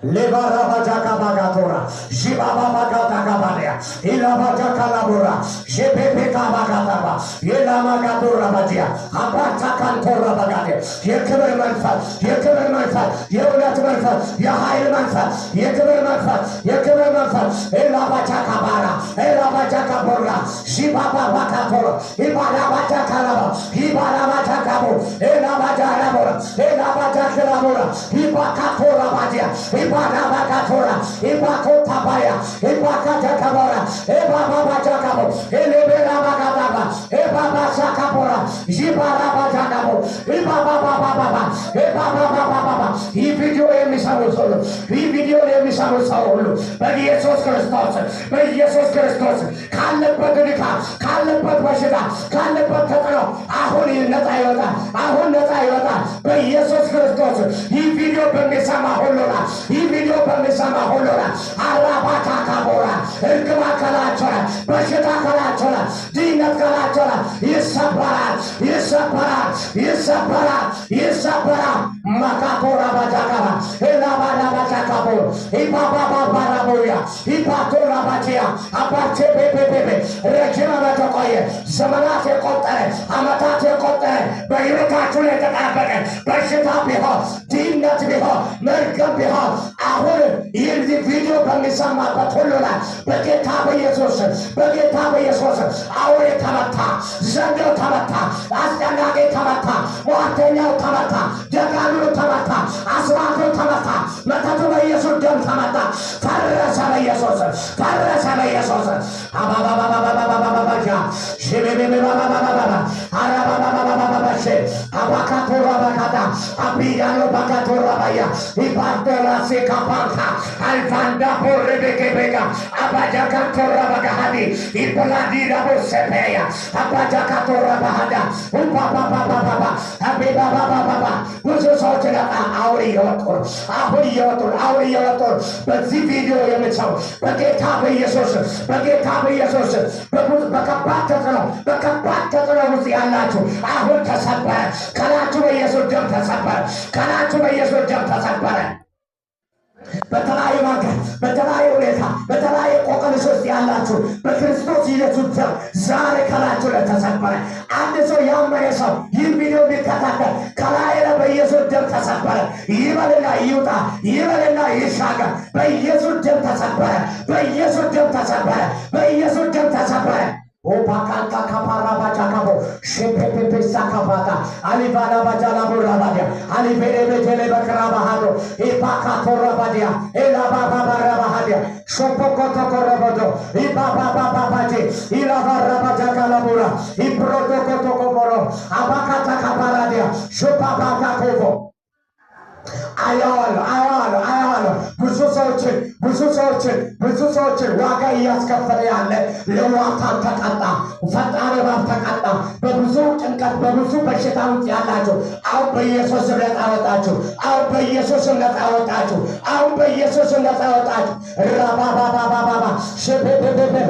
Lebara bajaka bagatora, Jibaba bagata kabadia, Ilabajaka labura, Jepeka bagataba, Yelamagatura badia, Abata cantora bagade, Yekamanfa, Yeulatmanfa, Yahaimanfa, Yekamanfa, Elabajaka bara, Elabajaka bora, Jibaba bagatora, Ibarabataka lava, Ibarabatakabu, Elabajarabura, Elabajakarabura, Ibakatora badia, Ibakatora, Ibakotabaya, Ibakatakabora, Ebabajakabo, Eleberabakadaba, Ebabasakabora, Jibarabajagabo, Ibabababa, Ebabababa, Video Emisabusolo, Video Emisabusolo, but Jesus Christos, Kalabadrika, Kalabadwashida, Kalabadakano, Ahuni Natayota, but Jesus Christos, Video Permisama Holola, Video Permisama Holola, Arabata Kabora, Elkamakalatora, Bashita Kalatora, Dina Kalatora, Isapara, Makapora Bajakara, Elabara Bajakabo, Ibaba Baraboya, Ipatora Batia, Apate Pepe, Regina Batokoye, Samanate Kotere, Amatate Kotere, Bayukatule Abaka, Bashita Beho, Dina Beho, Merkan Beho, Ahore, Video Permisama Patolola, Bageta Jesus, Aure Tamata, Zando Tamata, Astanage Tamata, Watenya Tamata, Jagalu Tamata, Aswako Tamata, Matatu Jesus Tamata, Farasana Jesus, Ababa, Shibebe Abakatura Bakata, Abidano Bakatura Baya, Ibatela Sekapanta, Alvanda Rebecca, Abajakatora Bagahadi, Ipaladira Bosepeya, Abajakatora Bahada, Upapa, Abibaba, who's a soldier of Auriotor, but the video Yamiso, Bagetabe Jesus, Bakapata was the Alato, Ahota Sapara, Kalatu Yeso Jumpa Sapara, Kalatu Yeso Jumpa Sapara. በተለያየ ሁኔታ በተለያየ ቆቀልሾች ያላችሁ በክርስቶስ ኢየሱስ ደም ዛሬ ከላችሁ ላይ ተሰበረ። አንድ ሰው ያመነ ሰው ይህ ቪዲዮ ቢከታተል ከላይ ላይ በኢየሱስ ደም ተሰበረ ይበልና ይውጣ፣ ይበልና ይሻገር። በኢየሱስ ደም ተሰበረ፣ በኢየሱስ ደም ተሰበረ፣ በኢየሱስ ደም ተሰበረ። Opakanta kapara bajako, shepepe sakapata, alivana bajala burabadia, alivere bejele bakrabahado, ipakatora badia, elababa barabahadia, shopokoto korobodo, ibaba baje, ilavara bajaka labura, iprotokoto koboro, abakata kaparadia, shopapa kakovo. አያዋል ብዙ ሰዎችን ዋጋ እያስከፈለ ያለ ለዋታን ተቀጣ፣ ፈጣሪ ባብ ተቀጣ። በብዙ ጭንቀት በብዙ በሽታ ውስጥ ያላችሁ አሁን በኢየሱስ ነፃ ወጣችሁ፣ አሁን በኢየሱስ ነፃ ወጣችሁ፣ አሁን በኢየሱስ ነፃ ወጣችሁ። ራባባባባባ ሸበበበበ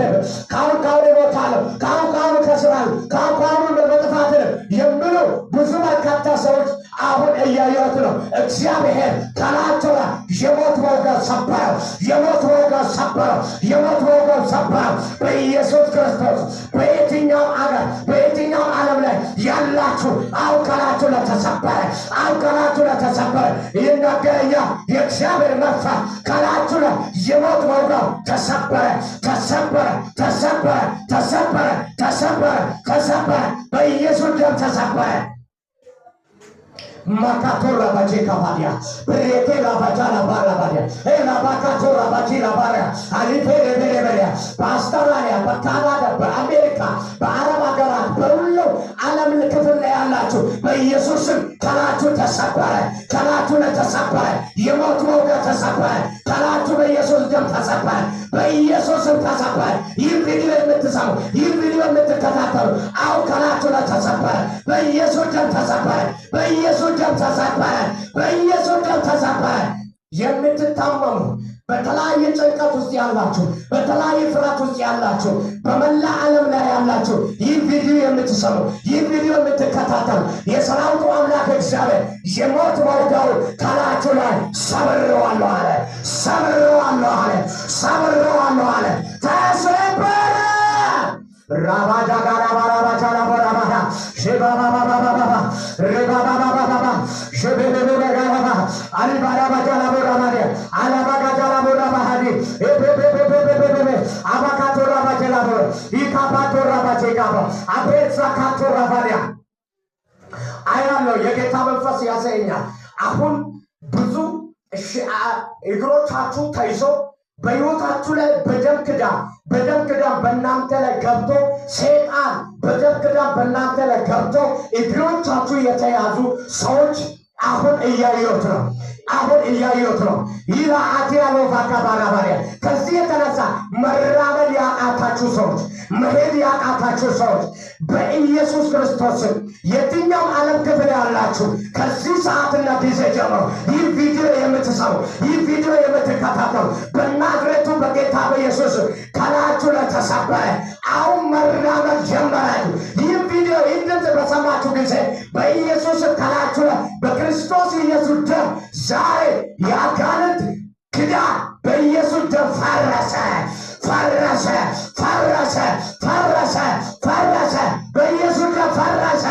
ካሁን ይሞታል፣ ካሁን ከስራል፣ ካሁን በመጥፋት የሚሉ ብዙ በርካታ ሰዎች አሁን እያዩት ነው። እግዚአብሔር ከላቸው ላይ የሞት ወገብ ሰበረው፣ የሞት ወገብ ሰበረው፣ የሞት ወገብ ሰበረው በኢየሱስ ክርስቶስ። በየትኛው አገር በየትኛው ዓለም ላይ ያላችሁ አሁን ከላችሁ ላይ ተሰበረ፣ አሁን ከላችሁ ላይ ተሰበረ። ይናገረኛ የእግዚአብሔር መንፈስ ከላችሁ ላይ የሞት ወገብ ተሰበረ፣ ተሰበረ፣ ተሰበረ፣ ተሰበረ፣ ተሰበረ፣ ተሰበረ፣ በኢየሱስ ደም ተሰበረ። Makatora bajeka badia, bretela bajala bara badia, ela bakatora bajila bara, alifere bere, pastoraya, Canada, America, Arabagara, Perulo, alam lekefel lealachu, በኢየሱስ ከላቹ ተሰበረ፣ ከላቹ ተሰበረ፣ የሞት ወገብ ተሰበረ፣ ከላቹ በኢየሱስ ደም ተሰበረ፣ በኢየሱስ ተሰበረ። ይህ ቪዲዮ የምትሰሙ ይህ ቪዲዮ የምትከታተሉ አው ከላቹ ተሰበረ፣ በኢየሱስ ደም ተሰበረ፣ በኢየሱስ ደም ተሰበረ፣ በኢየሱስ ደም ተሰበረ። የምትታመሙ በተለያየ ጭንቀት ውስጥ ያላችሁ በተለያየ ፍርሃት ውስጥ ያላችሁ በመላ ዓለም ላይ ያላችሁ ይህ ቪዲዮ የምትሰሙ ይህ ቪዲዮ የምትከታተሉ የሰራዊቱ አምላክ እግዚአብሔር የሞት ወጋው ከላችሁ ላይ ሰብሬዋለሁ አለ፣ አቤት ዘካቶ ረፋዲያ አያለው የጌታ መንፈስ ያሳየኛል። አሁን ብዙ እግሮቻችሁ ተይዞ በሕይወታችሁ ላይ በደም ክዳን በእናንተ ላይ ገብቶ ሰይጣን በደም ክዳን በእናንተ ላይ ገብቶ እግሮቻችሁ የተያዙ ሰዎች አሁን እያዩት ነው። ይላ አቲያሎ ባካባራባሪያ ከዚህ የተነሳ መራመድ ያቃታችሁ ሰዎች፣ መሄድ ያቃታችሁ ሰዎች በኢየሱስ ክርስቶስ የትኛው ዓለም ክፍል ያላችሁ ከዚህ ሰዓትና ጊዜ ጀምሮ ይህ ቪዲዮ የምትሰሙ ይህ ቪዲዮ የምትከታተሉ በናዝሬቱ በጌታ በኢየሱስ ከላያችሁ ላይ ተሰበረ። አሁን መራመድ ጀመራችሁ። ይህ ቪዲዮ ድምፅ በሰማችሁ ጊዜ በኢየሱስ ከላያችሁ ላይ በክርስቶስ ኢየሱስ ደም ዛሬ የአጋንንት ክዳን በኢየሱስ ደም ፈረሰ። በኢየሱስ ደም ፈረሰ።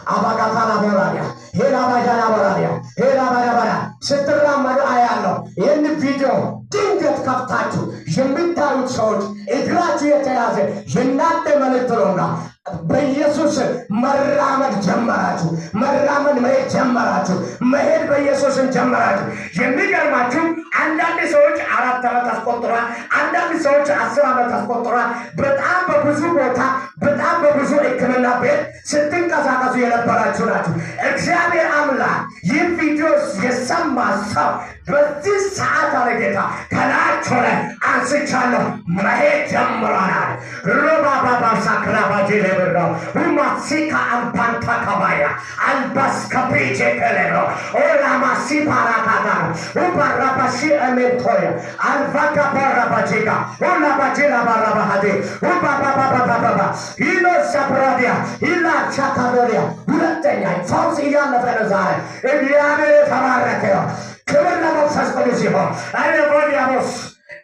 አባጋታና ቦራዲያ ሄላባጃና ቦራዲያ ሄላባጃባራ ስትራመዱ አያለሁ። ይህን ቪዲዮ ድንገት ከፍታችሁ የምታዩት ሰዎች እግራችሁ የተያዘ የእናንተ መልእክት ነውና በኢየሱስ መራመድ ጀመራችሁ። መሄድ ጀመራችሁ። መሄድ በኢየሱስን ጀመራችሁ። የሚገርማችሁ አንዳንድ ሰዎች 4 ዓመት አስቆጥሯል። አንዳንድ ሰዎች 10 ዓመት አስቆጥሯል። በጣም በብዙ ቦታ በጣም በብዙ ሕክምና ቤት ስትንቀሳቀሱ የነበራችሁ ናችሁ። እግዚአብሔር አምላክ ይህ ቪዲዮ የሰማ ሰው በዚህ ሰዓት አለ ጌታ ከላያቸው ላይ አንስቻለሁ። መሄድ ጀምረናል። ሮባባባ ሳክራባጄ ለብረው ሁማሲካ አምፓንታ ከባያ አልባስ ከፔጄ ከሌሮ ኦላማሲ ፓራካታ ሁባራባሺ እሜንቶያ አልቫካ ባራባጄጋ ሁላባጄላ ባራባሃዴ ሁባባባባባባ ሂሎ ሳፕራዲያ ሂላ ቻካዶሪያ ሁለተኛ ፈውስ እያለፈ ነው። ዛሬ እግዚአብሔር የተባረከ ነው። ክብር ለመንፈስ ቅዱስ ይሁን። አይቦዲያሞስ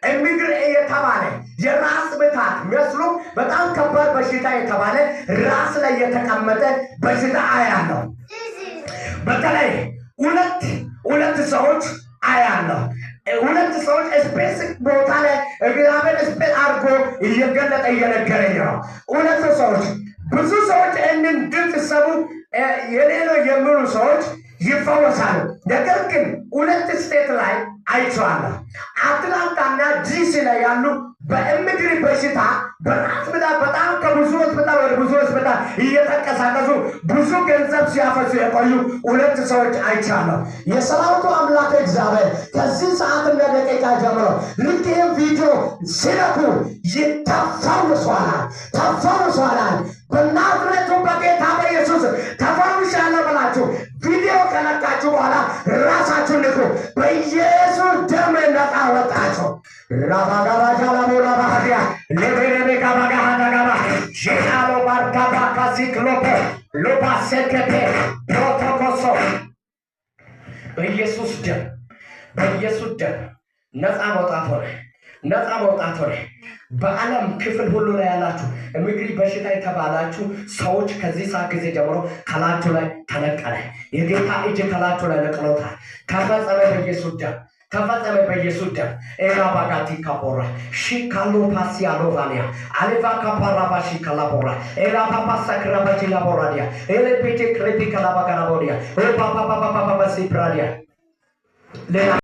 እምግር የተባለ የራስ ምታት መስሎ በጣም ከባድ በሽታ የተባለ ራስ ላይ የተቀመጠ በሽታ አያለሁ። በተለይ ሁለት ሰዎች አያለሁ። ሁለት ሰዎች ስፔሲፊክ ቦታ ላይ እግዚአብሔር ስፔስ አድርጎ እየገለጠ እየነገረኝ ነው። ሁለት ሰዎች ብዙ ሰዎች እንን ድምፅ ሰሙ የሌለው የሚሉ ሰዎች ይፈወሳሉ። ነገር ግን ሁለት ስቴት ላይ አይቼዋለሁ። አትላንታና ዲሲ ላይ ያሉ በእምግሪ በሽታ በራስ ምታት በጣም ከብዙ ሆስፒታል ወደ ብዙ ሆስፒታል እየተንቀሳቀሱ ብዙ ገንዘብ ሲያፈሱ የቆዩ ሁለት ሰዎች አይቻለሁ። የሰራዊቱ አምላክ እግዚአብሔር ከዚህ ሰዓትና ደቂቃ ጀምሮ ልክ ይህን ቪዲዮ ሲለኩ ተፈውሷል። በናዝሬቱ በጌታ በኢየሱስ ተፈውሻለሁ ብላችሁ ቪዲዮ ከለቃችሁ በኋላ ራሳችሁ ንቁ። በኢየሱስ ደም ነፃ ወጣችሁ። ራባጋባጃላ ሞላ ባህዲያ ለበለበ ጋባጋሃዳጋባ ሼሃሎ ባርካባ ካሲክሎፖ ሎባሴከፔ ፕሮቶኮሶ በኢየሱስ ደም ነፃ መውጣት ሆነ። በዓለም ክፍል ሁሉ ላይ ያላችሁ እምግሪ በሽታ የተባላችሁ ሰዎች ከዚህ ሰዓት ጊዜ ጀምሮ ከላችሁ ላይ ተነቀለ። የጌታ እጅ ከላችሁ ላይ ነቅሎታል። ተፈጸመ በኢየሱስ ደም። ኤራ ባጋቲ ካፖራ ሺካሎ ፓሲያሎ ቫሊያ አሌቫ ካፓራ ባሺ ካላፖራ ኤራ ፓፓ ሳክራባቺ ላፖራዲያ ኤሌ ፔቴ ክሬፒ ካላባጋራቦዲያ ኦ ፓፓ ሲፕራዲያ